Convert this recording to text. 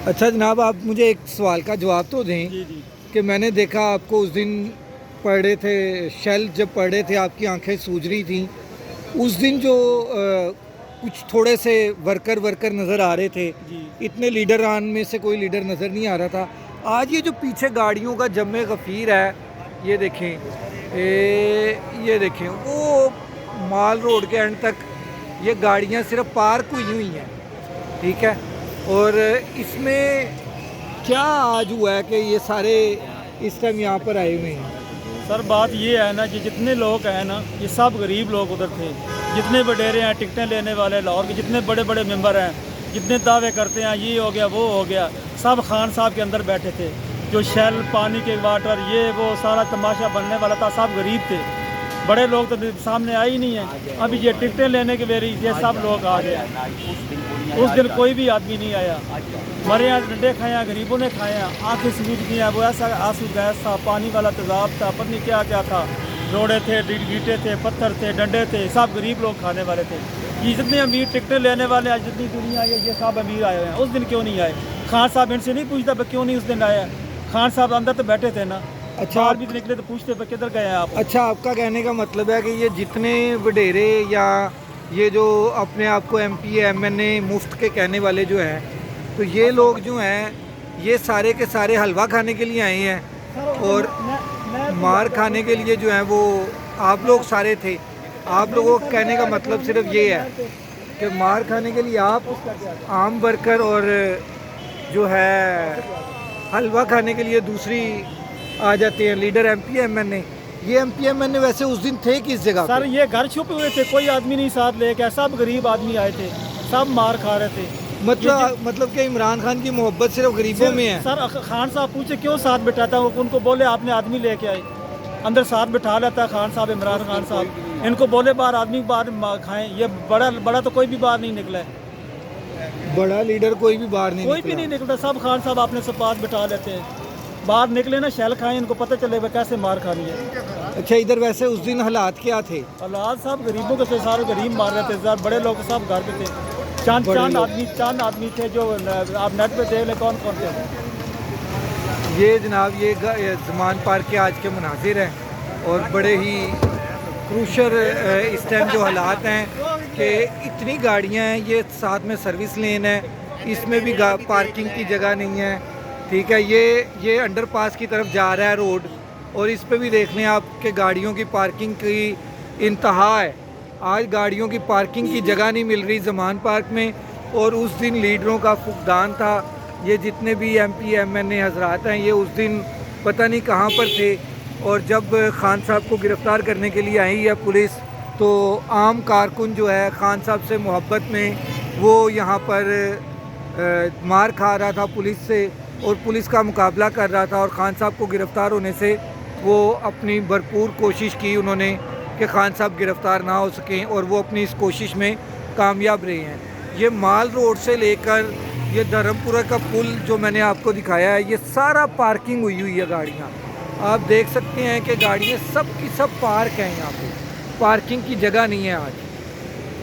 अच्छा जनाब, आप मुझे एक सवाल का जवाब तो दें जी जी। कि मैंने देखा आपको उस दिन पढ़े थे, शेल जब पढ़े थे आपकी आंखें सूज रही थी। उस दिन जो कुछ थोड़े से वर्कर वर्कर नज़र आ रहे थे, जी इतने लीडरान में से कोई लीडर नज़र नहीं आ रहा था। आज ये जो पीछे गाड़ियों का जमे गफ़ीर है, ये देखें, ये देखें वो माल रोड के एंड तक ये गाड़ियाँ सिर्फ पार्क हुई हुई हैं, ठीक है। और इसमें क्या आज हुआ है कि ये सारे इस टाइम यहाँ पर आए हुए हैं? सर, बात ये है ना कि जितने लोग हैं ना, ये सब गरीब लोग उधर थे। जितने वडेरे हैं, टिकटें लेने वाले लाहौर के जितने बड़े बड़े मेंबर हैं, जितने दावे करते हैं ये हो गया वो हो गया, सब खान साहब के अंदर बैठे थे। जो शेल, पानी के वाटर, ये वो सारा तमाशा बनने वाला था, सब गरीब थे। बड़े लोग तो सामने आए ही नहीं है। अभी ये टिकटें लेने के बेरी ये सब लोग आ गए। उस दिन कोई भी आदमी नहीं आया। मरे यहाँ डंडे खाए हैं, गरीबों ने खाए हैं, आँखें सूज गई हैं। वो ऐसा आंसू गैस था, पानी वाला तेजाब था, पता नहीं क्या क्या था। रोड़े थे, गीटे थे, पत्थर थे, डंडे थे, सब गरीब लोग खाने वाले थे। ये जितने अमीर टिकटें लेने वाले आज जितनी दुनिया आई है, ये सब अमीर आए हैं। उस दिन क्यों नहीं आए? खान साहब इनसे नहीं पूछता क्यों नहीं उस दिन आया? खान साहब अंदर तो बैठे थे ना। अच्छा, बाहर भी तो निकले तो पूछते किधर गए हैं आप? अच्छा, आपका कहने का मतलब है कि ये जितने वडेरे या ये जो अपने आप को MP MNA मुफ्त के कहने वाले जो हैं, तो ये लोग जो हैं ये सारे के सारे हलवा खाने के लिए आए हैं और मार खाने के लिए जो है वो आप लोग सारे थे। आप लोगों का कहने का मतलब सिर्फ ये है कि मार खाने के लिए आप आम वर्कर और जो है हलवा खाने के लिए दूसरी आ जाते हैं लीडर MP MNA। ये MP MNA वैसे उस दिन थे किस जगह सर, पे? ये घर छुपे हुए थे, कोई आदमी नहीं साथ लेके, सब गरीब आदमी आए थे, सब मार खा रहे थे। मतलब कि इमरान खान की मोहब्बत सिर्फ गरीबों में है? सर, खान साहब पूछे क्यों साथ बिठाता है, उनको बोले आपने आदमी लेके आए, अंदर साथ बिठा लेता है खान साहब, इमरान खान साहब। इनको बोले बाहर आदमी बाहर खाएं, ये बड़ा बड़ा तो कोई भी बाहर नहीं निकला है। बड़ा लीडर कोई भी बाहर नहीं कोई निकला। भी नहीं निकलता, सब खान साहब अपने से पास बिठा लेते हैं। बाहर निकले ना शैल खाएं, इनको पता चलेगा कैसे मार खानी है। अच्छा, इधर वैसे उस दिन हालात क्या थे? हालात साहब गरीबों के थे, सारे गरीब मार रहे थे सर। बड़े लोग सब घर पे थे, चांद आदमी थे जो आप नेट पे देख ले कौन कौन थे। ये जनाब ये ज़मान पार्क के आज के मुनाजिर हैं और बड़े ही क्रूशल इस टाइम जो हालात हैं कि इतनी गाड़ियां हैं, ये साथ में सर्विस लेन है, इसमें भी पार्किंग की जगह नहीं है, ठीक है। ये अंडरपास की तरफ जा रहा है रोड और इस पे भी देख लें आप कि गाड़ियों की पार्किंग की इंतहा है। आज गाड़ियों की पार्किंग की जगह नहीं मिल रही ज़मान पार्क में। और उस दिन लीडरों का फुकदान था। ये जितने भी MP MNA हजरात हैं ये उस दिन पता नहीं कहाँ पर थे। और जब खान साहब को गिरफ़्तार करने के लिए आई है पुलिस, तो आम कारकुन जो है खान साहब से मोहब्बत में वो यहाँ पर मार खा रहा था पुलिस से और पुलिस का मुकाबला कर रहा था। और खान साहब को गिरफ़्तार होने से वो अपनी भरपूर कोशिश की उन्होंने कि खान साहब गिरफ़्तार ना हो सकें और वो अपनी इस कोशिश में कामयाब रहे हैं। ये माल रोड से लेकर ये धर्मपुरा का पुल जो मैंने आपको दिखाया है, ये सारा पार्किंग हुई हुई है गाड़ियाँ। आप देख सकते हैं कि गाड़ियाँ सब की सब पार्क हैं, यहाँ पे पार्किंग की जगह नहीं है आज।